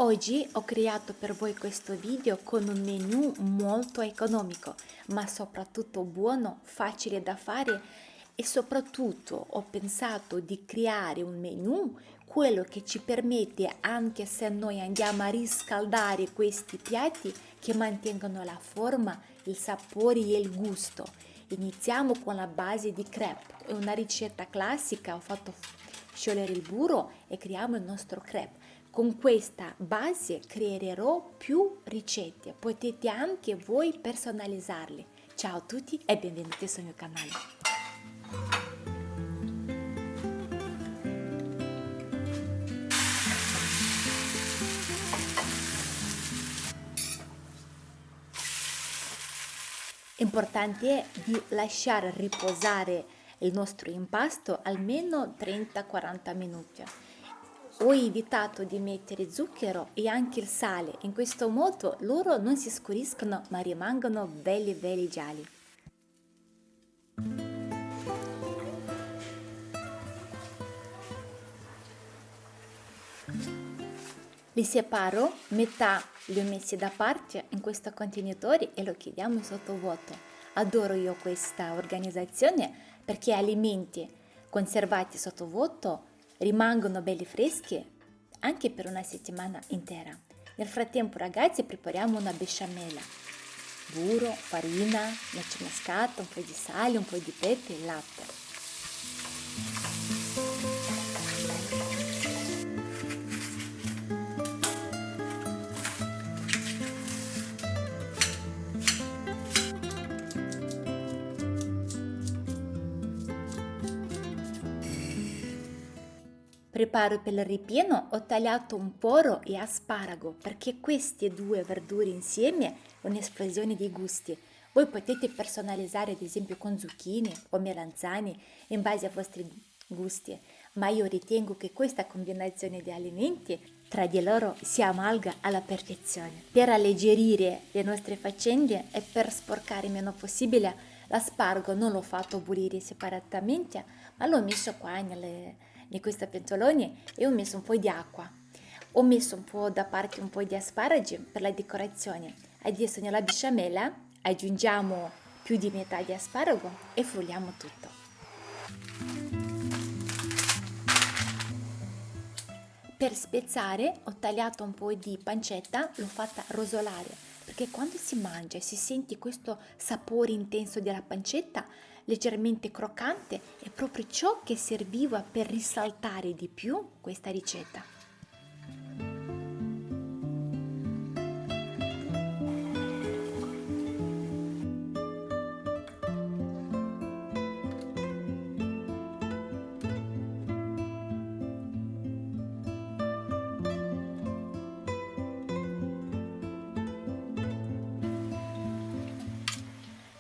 Oggi ho creato per voi questo video con un menù molto economico, ma soprattutto buono, facile da fare e soprattutto ho pensato di creare un menù, quello che ci permette, anche se noi andiamo a riscaldare questi piatti, che mantengono la forma, il sapore e il gusto. Iniziamo con la base di crepe, è una ricetta classica, ho fatto sciogliere il burro e creiamo il nostro crepe. Con questa base creerò più ricette, potete anche voi personalizzarle. Ciao a tutti e benvenuti sul mio canale. Importante è di lasciare riposare il nostro impasto almeno 30-40 minuti. Ho evitato di mettere zucchero e anche il sale, in questo modo loro non si scuriscono ma rimangono belli belli gialli. Li separo, metà li ho messi da parte in questo contenitore e lo chiediamo in sottovuoto. Adoro io questa organizzazione perché alimenti conservati sottovuoto rimangono belli freschi anche per una settimana intera. Nel frattempo, ragazzi, prepariamo una besciamella. Burro, farina, noce moscata, un po' di sale, un po' di pepe e latte. Preparo per il ripieno, ho tagliato un poro e asparago perché queste due verdure insieme è un'esplosione di gusti. Voi potete personalizzare ad esempio con zucchine o melanzane in base ai vostri gusti, ma io ritengo che questa combinazione di alimenti tra di loro si amalga alla perfezione. Per alleggerire le nostre faccende e per sporcare il meno possibile, l'aspargo non l'ho fatto bollire separatamente, ma l'ho messo qua in questi pentoloni e ho messo un po' di acqua. Ho messo un po' da parte un po' di asparagi per la decorazione. Adesso nella besciamella aggiungiamo più di metà di asparago e frulliamo tutto. Per spezzare ho tagliato un po' di pancetta, l'ho fatta rosolare perché quando si mangia si sente questo sapore intenso della pancetta, leggermente croccante, è proprio ciò che serviva per risaltare di più questa ricetta.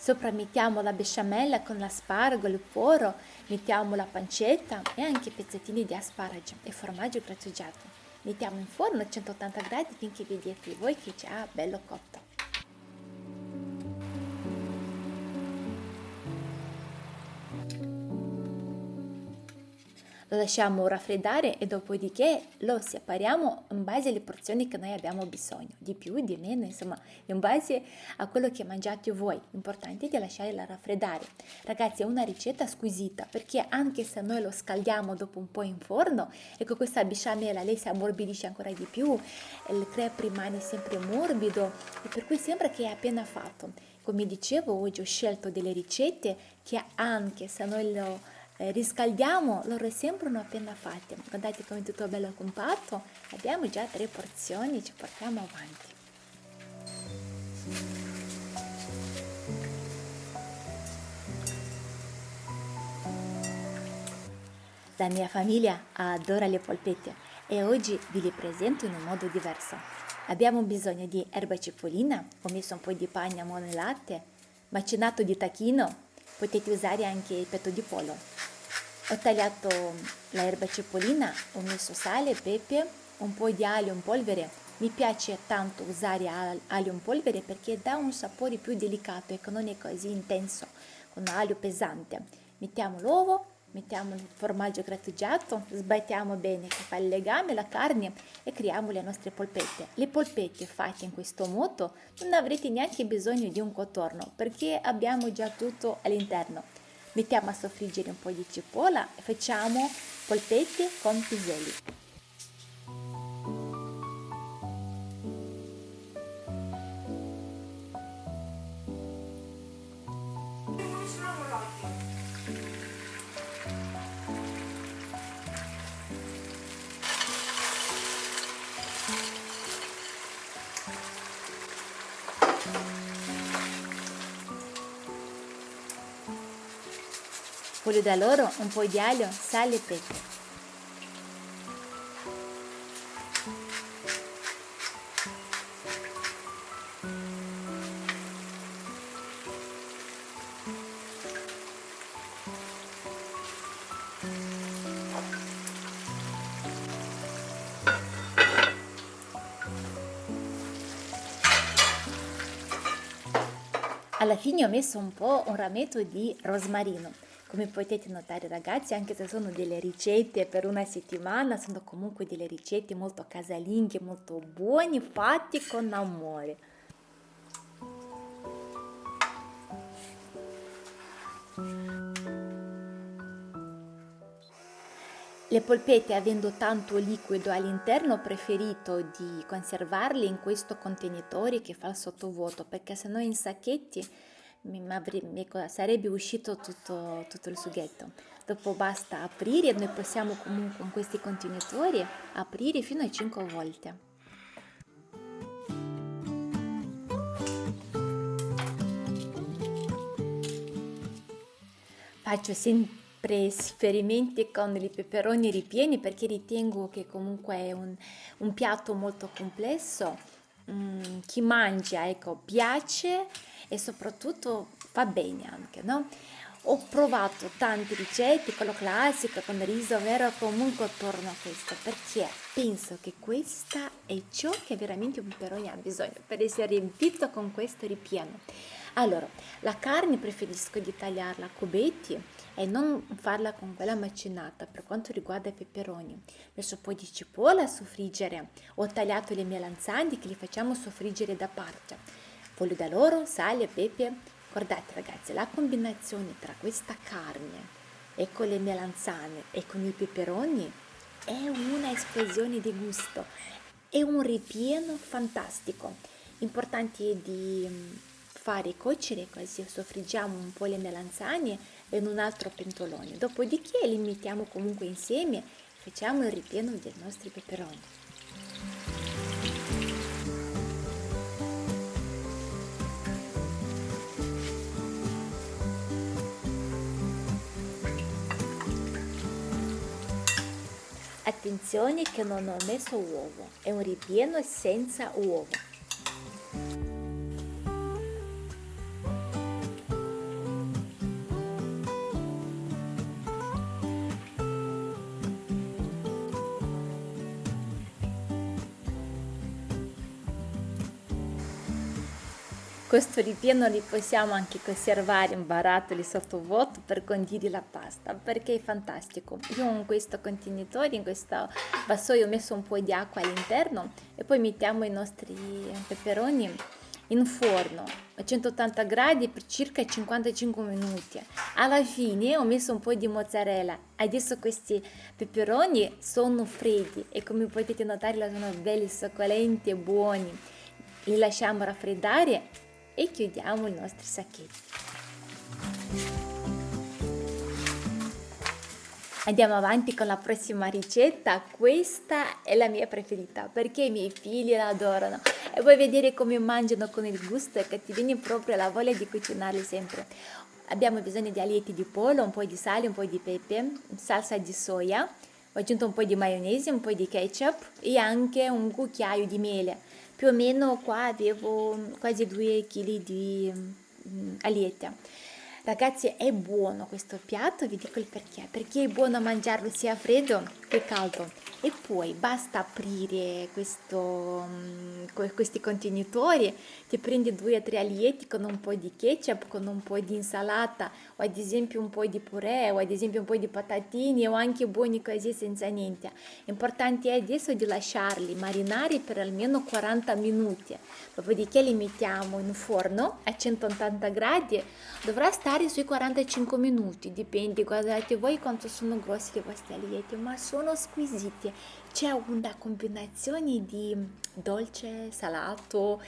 Sopra mettiamo la besciamella con l'aspargo, il poro, mettiamo la pancetta e anche pezzettini di asparagi e formaggio grattugiato. Mettiamo in forno a 180 gradi finché vedete voi che già bello cotto. Lo lasciamo raffreddare e dopodiché lo separiamo in base alle porzioni che noi abbiamo bisogno, di più, di meno, insomma, in base a quello che mangiate voi. L'importante è di lasciarla raffreddare. Ragazzi, è una ricetta squisita perché anche se noi lo scaldiamo dopo un po' in forno, ecco questa besciamella, lei si ammorbidisce ancora di più, il crepe rimane sempre morbido e per cui sembra che è appena fatto. Come dicevo, oggi ho scelto delle ricette che anche se noi lo riscaldiamo, loro sembrano appena fatte. Guardate come è tutto bello compatto. Abbiamo già 3 porzioni, ci portiamo avanti. La mia famiglia adora le polpette e oggi vi le presento in un modo diverso. Abbiamo bisogno di erba cipollina, ho messo un po' di pane nel latte, macinato di tacchino, potete usare anche il petto di pollo. Ho tagliato l'erba cipollina, ho messo sale, pepe, un po' di aglio in polvere. Mi piace tanto usare aglio in polvere perché dà un sapore più delicato e che non è così intenso, con aglio pesante. Mettiamo l'uovo mettiamo il formaggio grattugiato, sbattiamo bene che fa il legame, la carne e creiamo le nostre polpette. Le polpette fatte in questo modo non avrete neanche bisogno di un contorno perché abbiamo già tutto all'interno. Mettiamo a soffriggere un po' di cipolla e facciamo polpette con piselli. Olio d'alloro, un po' di aglio, sale e pepe. Alla fine ho messo un rametto di rosmarino. Come potete notare ragazzi, anche se sono delle ricette per una settimana, sono comunque delle ricette molto casalinghe, molto buone, fatte con amore. Le polpette, avendo tanto liquido all'interno, ho preferito di conservarle in questo contenitore che fa il sottovuoto, perché sennò in sacchetti sarebbe uscito tutto il sughetto. Dopo basta aprire e noi possiamo comunque in questi contenitori aprire fino a 5 volte. Faccio sempre esperimenti con i peperoni ripieni perché ritengo che comunque è un piatto molto complesso. Chi mangia, ecco, piace e soprattutto fa bene anche, no? Ho provato tante ricette, quello classico con riso, vero? Comunque torno a questo perché penso che questa è ciò che veramente un peperone ha bisogno per essere riempito con questo ripieno. Allora, la carne preferisco di tagliarla a cubetti e non farla con quella macinata per quanto riguarda i peperoni. Ho messo un po' di cipolla a soffriggere, ho tagliato le melanzane che li facciamo soffriggere da parte, olio d'alloro, sale, pepe. Guardate ragazzi, la combinazione tra questa carne e con le melanzane e con i peperoni è una esplosione di gusto, è un ripieno fantastico. Importante è di fare cuocere così soffriggiamo un po' le melanzane in un altro pentolone, dopodiché li mettiamo comunque insieme e facciamo il ripieno dei nostri peperoni. Attenzione che non ho messo uovo, è un ripieno senza uovo. Questo ripieno li possiamo anche conservare in barattoli sottovuoto per condire la pasta perché è fantastico. Io in questo contenitore, in questo vassoio ho messo un po' di acqua all'interno e poi mettiamo i nostri peperoni in forno a 180 gradi per circa 55 minuti. Alla fine ho messo un po' di mozzarella. Adesso questi peperoni sono freddi e come potete notare sono belli, succulenti e buoni. Li lasciamo raffreddare e chiudiamo i nostri sacchetti. Andiamo avanti con la prossima ricetta. Questa è la mia preferita perché i miei figli la adorano e vuoi vedere come mangiano con il gusto e che ti viene proprio la voglia di cucinarli sempre. Abbiamo bisogno di alietti di pollo, un po' di sale, un po' di pepe, salsa di soia, ho aggiunto un po' di maionese, un po' di ketchup e anche un cucchiaio di miele. Più o meno qua avevo quasi 2 kg di alieti. Ragazzi, è buono questo piatto, vi dico il perché è buono mangiarlo sia freddo che caldo. E poi basta aprire questi contenitori, ti prendi 2 o 3 aglietti con un po' di ketchup, con un po' di insalata, o ad esempio un po' di purè, o ad esempio un po' di patatine, o anche buoni così senza niente. L'importante è adesso di lasciarli marinare per almeno 40 minuti, dopodiché li mettiamo in forno a 180 gradi, dovrà stare sui 45 minuti, dipende, guardate voi quanto sono grossi i vostri aglietti, ma sono squisiti. C'è una combinazione di dolce, salato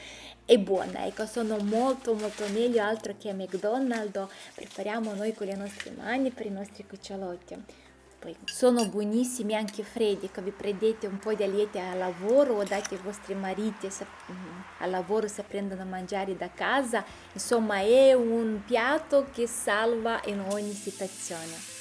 e buona, ecco, sono molto molto meglio altro che a McDonald's, prepariamo noi con le nostre mani per i nostri cucciolotti. Poi sono buonissimi anche freddi, che vi prendete un po' di aglietti al lavoro o date ai vostri mariti al lavoro se prendono a mangiare da casa, insomma è un piatto che salva in ogni situazione.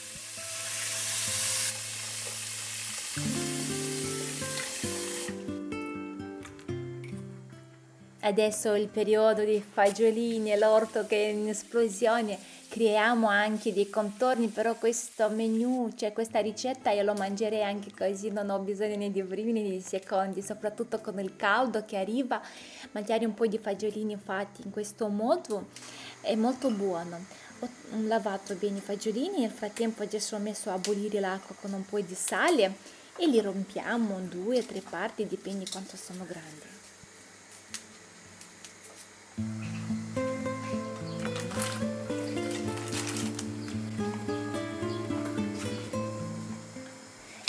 Adesso è il periodo dei fagiolini e l'orto che è in esplosione, creiamo anche dei contorni, però questo menù, cioè questa ricetta io lo mangerei anche così, non ho bisogno né di primi né di secondi, soprattutto con il caldo che arriva, mangiare un po' di fagiolini fatti in questo modo è molto buono. Ho lavato bene i fagiolini, nel frattempo adesso ho messo a bollire l'acqua con un po' di sale e li rompiamo in 2 o 3 parti, dipende quanto sono grandi.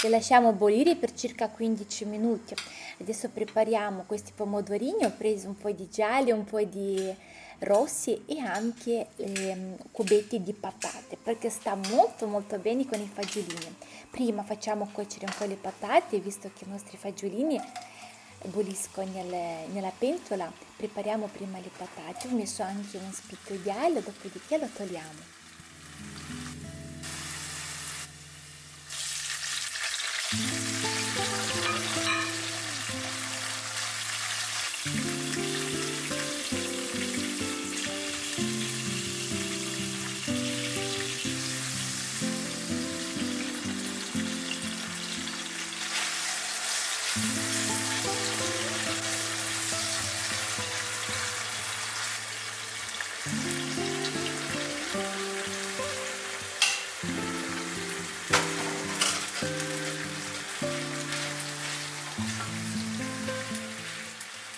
Le lasciamo bollire per circa 15 minuti. Adesso prepariamo questi pomodorini, ho preso un po' di gialli, un po' di rossi e anche cubetti di patate perché sta molto molto bene con i fagiolini. Prima facciamo cuocere un po' le patate, visto che i nostri fagiolini bolliscono nella pentola, prepariamo prima le patate, ho messo anche un spicchio di aglio, dopodiché lo togliamo.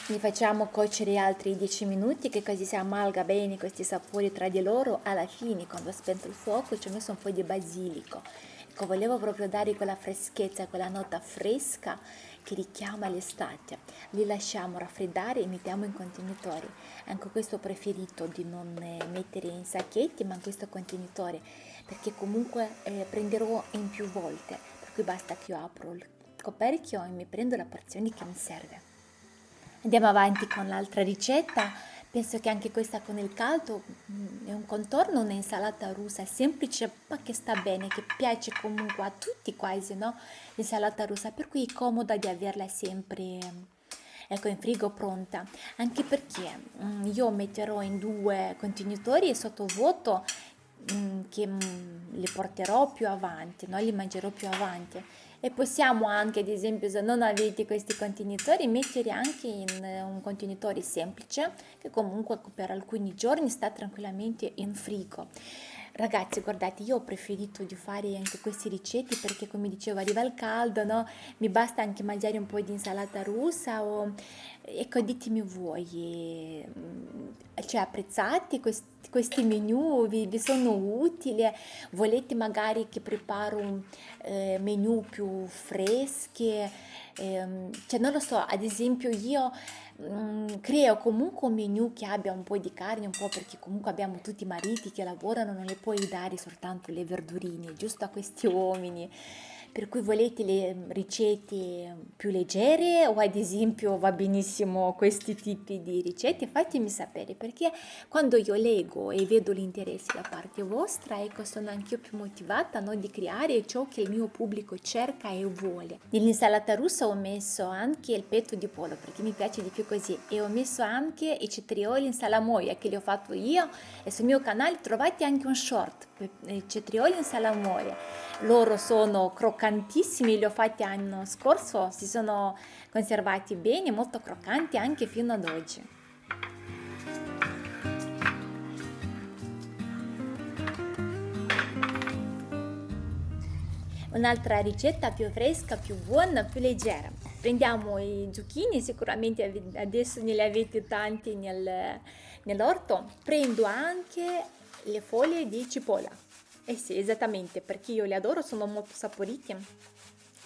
Li facciamo cuocere altri 10 minuti che così si amalga bene questi sapori tra di loro. Alla fine, quando ho spento il fuoco, ci ho messo un po' di basilico. Ecco, volevo proprio dare quella freschezza, quella nota fresca che richiama l'estate. Li lasciamo raffreddare e mettiamo in contenitori. Anche questo ho preferito di non mettere in sacchetti, ma in questo contenitore, perché comunque prenderò in più volte. Per cui basta che io apro il coperchio e mi prendo la porzione che mi serve. Andiamo avanti con l'altra ricetta, penso che anche questa con il caldo è un contorno, un'insalata russa semplice ma che sta bene, che piace comunque a tutti quasi, no? L'insalata russa, per cui è comoda di averla sempre, ecco, in frigo pronta, anche perché io metterò in 2 contenitori e sottovuoto che li porterò più avanti, no? Li mangerò più avanti. E possiamo anche, ad esempio, se non avete questi contenitori, mettere anche in un contenitore semplice che comunque per alcuni giorni sta tranquillamente in frigo. Ragazzi, guardate, io ho preferito di fare anche questi ricetti perché, come dicevo, arriva il caldo, no? Mi basta anche mangiare un po' di insalata russa o, ecco, ditemi voi, cioè apprezzate questi menù, vi sono utili? Volete magari che preparo menù più fresche? Cioè, non lo so, ad esempio io creo comunque un menù che abbia un po' di carne, un po' perché comunque abbiamo tutti i mariti che lavorano, non le puoi dare soltanto le verdurine, giusto a questi uomini. Per cui volete le ricette più leggere o ad esempio va benissimo questi tipi di ricette? Fatemi sapere perché quando io leggo e vedo l'interesse da parte vostra, ecco, sono anche io più motivata, no, di creare ciò che il mio pubblico cerca e vuole. Nell'insalata russa ho messo anche il petto di pollo perché mi piace di più così e ho messo anche i cetrioli in salamoia che li ho fatto io e sul mio canale trovate anche un short, cetrioli in salamoia. Loro sono croccanti croccantissimi, li ho fatti l'anno scorso, si sono conservati bene, molto croccanti anche fino ad oggi. Un'altra ricetta più fresca, più buona, più leggera. Prendiamo i zucchini, sicuramente adesso ne li avete tanti nell'orto. Prendo anche le foglie di cipolla. Eh sì, esattamente, perché io li adoro, sono molto saporiti,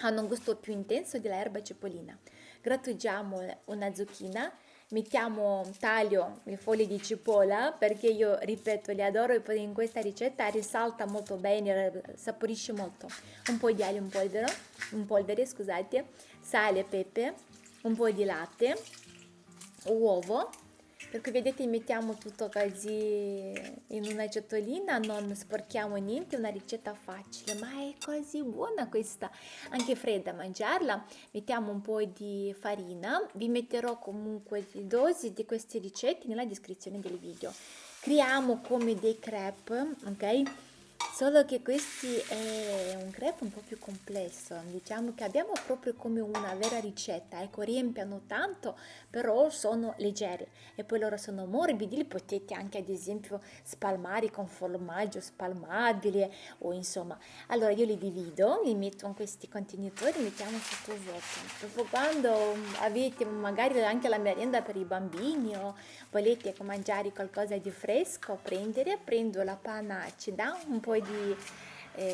hanno un gusto più intenso dell'erba cipollina. Grattugiamo una zucchina, taglio le foglie di cipolla perché io, ripeto, le adoro e poi in questa ricetta risalta molto bene, saporisce molto. Un po' di aglio in polvere, scusate, sale, pepe, un po' di latte, uovo. Per cui vedete mettiamo tutto così in una ciotolina, non sporchiamo niente, è una ricetta facile, ma è così buona questa, anche fredda mangiarla. Mettiamo un po' di farina, vi metterò comunque le dosi di queste ricette nella descrizione del video. Creiamo come dei crepe, ok? Solo che questi è un crepe un po' più complesso, diciamo che abbiamo proprio come una vera ricetta, ecco, riempiono tanto, però sono leggeri e poi loro sono morbidi, li potete anche ad esempio spalmare con formaggio spalmabile o insomma. Allora io li divido, li metto in questi contenitori, mettiamo sotto vuoto. Dopo quando avete magari anche la merenda per i bambini o volete mangiare qualcosa di fresco, prendo la panna acida, un po' di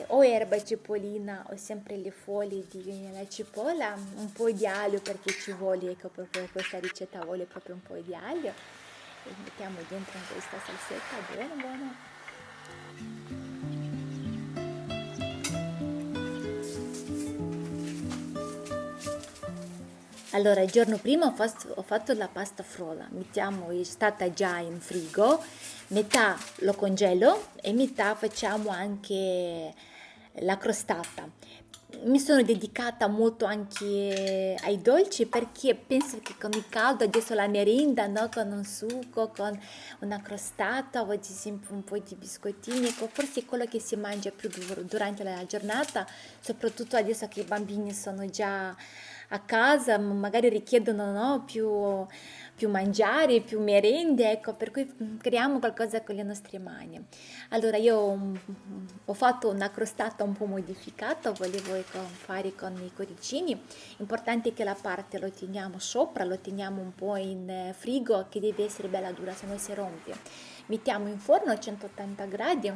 o erba cipollina o sempre le foglie della cipolla, un po' di aglio perché ci vuole, ecco, proprio questa ricetta vuole proprio un po' di aglio e mettiamo dentro in questa salsetta, buona buona. Allora, il giorno prima ho fatto la pasta frolla, è stata già in frigo, metà lo congelo e metà facciamo anche la crostata. Mi sono dedicata molto anche ai dolci perché penso che con il caldo adesso la merenda, no? Con un succo, con una crostata o ad esempio un po' di biscottini, ecco, forse è quello che si mangia più durante la giornata, soprattutto adesso che i bambini sono già a casa, magari richiedono, no, più mangiare, più merende, ecco, per cui creiamo qualcosa con le nostre mani. Allora io ho fatto una crostata un po' modificata, volevo ecco, fare con i cuoricini, importante che la parte lo teniamo sopra, lo teniamo un po' in frigo che deve essere bella dura, se no si rompe. Mettiamo in forno a 180 gradi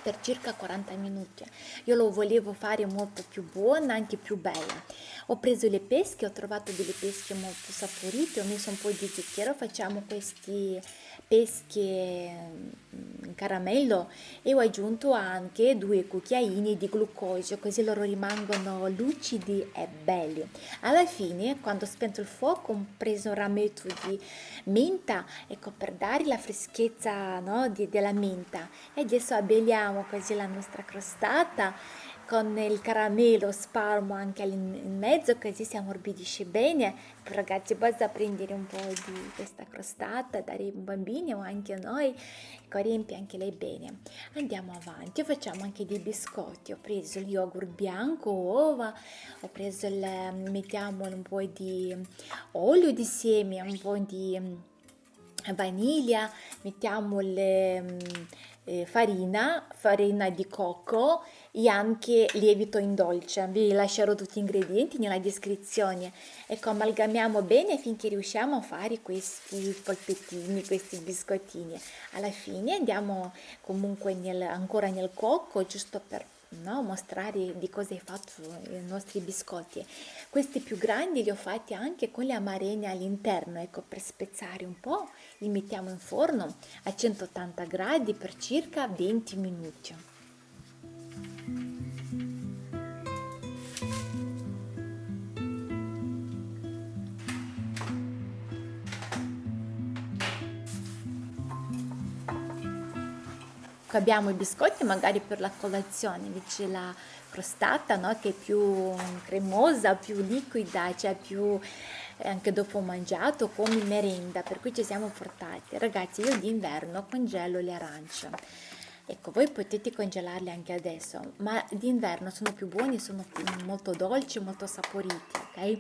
per circa 40 minuti. Io lo volevo fare molto più buona, anche più bella. Ho preso le pesche, ho trovato delle pesche molto saporite, ho messo un po' di zucchero, facciamo questi pesche in caramello e ho aggiunto anche 2 cucchiaini di glucosio, così loro rimangono lucidi e belli. Alla fine, quando ho spento il fuoco, ho preso un rametto di menta, ecco, per dare la freschezza, no, della menta. E adesso abbelliamo così la nostra crostata con il caramello spalmo anche in mezzo, così si ammorbidisce bene. Ragazzi, basta prendere un po' di questa crostata, dare ai bambini o anche a noi, ecco, riempie anche lei bene. Andiamo avanti, facciamo anche dei biscotti. Ho preso il yogurt bianco, uova, mettiamo un po' di olio di semi, un po' di vaniglia, mettiamo farina di cocco e anche lievito in dolce. Vi lascerò tutti gli ingredienti nella descrizione. Ecco, amalgamiamo bene finché riusciamo a fare questi polpettini, questi biscottini. Alla fine andiamo comunque ancora nel cocco, giusto per no, mostrare di cosa è fatto i nostri biscotti. Questi più grandi li ho fatti anche con le amarene all'interno, ecco, per spezzare un po', li mettiamo in forno a 180 gradi per circa 20 minuti. Abbiamo i biscotti magari per la colazione, invece la crostata, no, che è più cremosa, più liquida, cioè più anche dopo mangiato come merenda, per cui ci siamo portati. Ragazzi, io d'inverno congelo le arance. Ecco, voi potete congelarli anche adesso, ma d'inverno sono più buoni, sono molto dolci, molto saporiti, ok?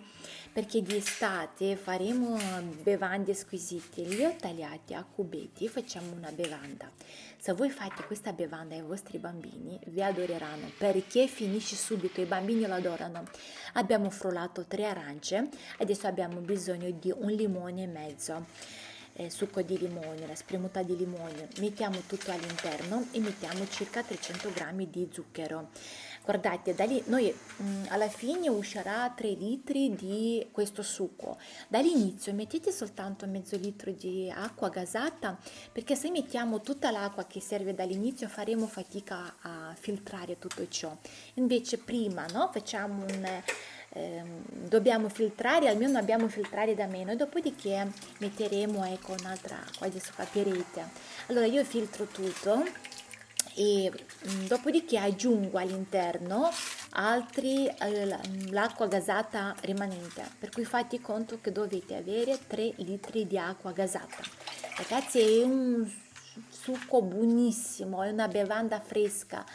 Perché di estate faremo bevande squisite. Li ho tagliati a cubetti, facciamo una bevanda. Se voi fate questa bevanda ai vostri bambini, vi adoreranno perché finisce subito, i bambini lo adorano. Abbiamo frullato 3 arance, adesso abbiamo bisogno di un limone e mezzo, succo di limone, la spremuta di limone, mettiamo tutto all'interno e mettiamo circa 300 grammi di zucchero. Guardate, da lì noi alla fine uscirà 3 litri di questo succo. Dall'inizio mettete soltanto mezzo litro di acqua gasata, perché se mettiamo tutta l'acqua che serve dall'inizio faremo fatica a filtrare tutto ciò. Invece prima, no, facciamo dobbiamo filtrare, almeno dobbiamo filtrare da meno, e dopodiché metteremo, ecco, un'altra acqua, adesso capirete. Allora io filtro tutto e dopodiché aggiungo all'interno l'acqua gasata rimanente, per cui fate conto che dovete avere 3 litri di acqua gasata. Ragazzi, è un succo buonissimo, è una bevanda fresca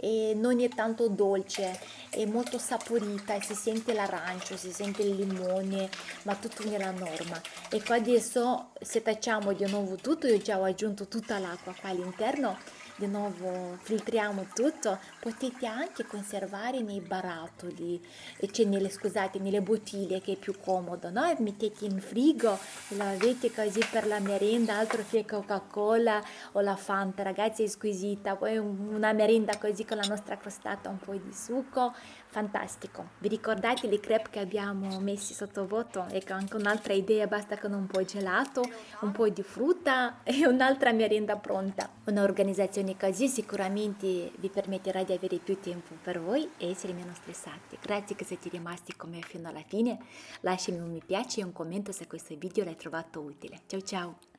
e non è tanto dolce, è molto saporita e si sente l'arancio, si sente il limone, ma tutto nella norma. Ecco, adesso se facciamo di nuovo tutto, io già ho aggiunto tutta l'acqua qua all'interno, di nuovo filtriamo tutto, potete anche conservare nei barattoli, cioè scusate, nelle bottiglie che è più comodo, no? E mettete in frigo e lo avete così per la merenda, altro che Coca-Cola o la Fanta, ragazzi, è squisita. Poi una merenda così con la nostra crostata, un po' di succo, fantastico. Vi ricordate le crepe che abbiamo messi sottovuoto? Ecco, anche un'altra idea, basta con un po' di gelato, un po' di frutta e un'altra merenda pronta. Un'organizzazione così sicuramente vi permetterà di avere più tempo per voi e essere meno stressati. Grazie che siete rimasti con me fino alla fine. Lasciami un mi piace e un commento se questo video l'hai trovato utile. Ciao ciao!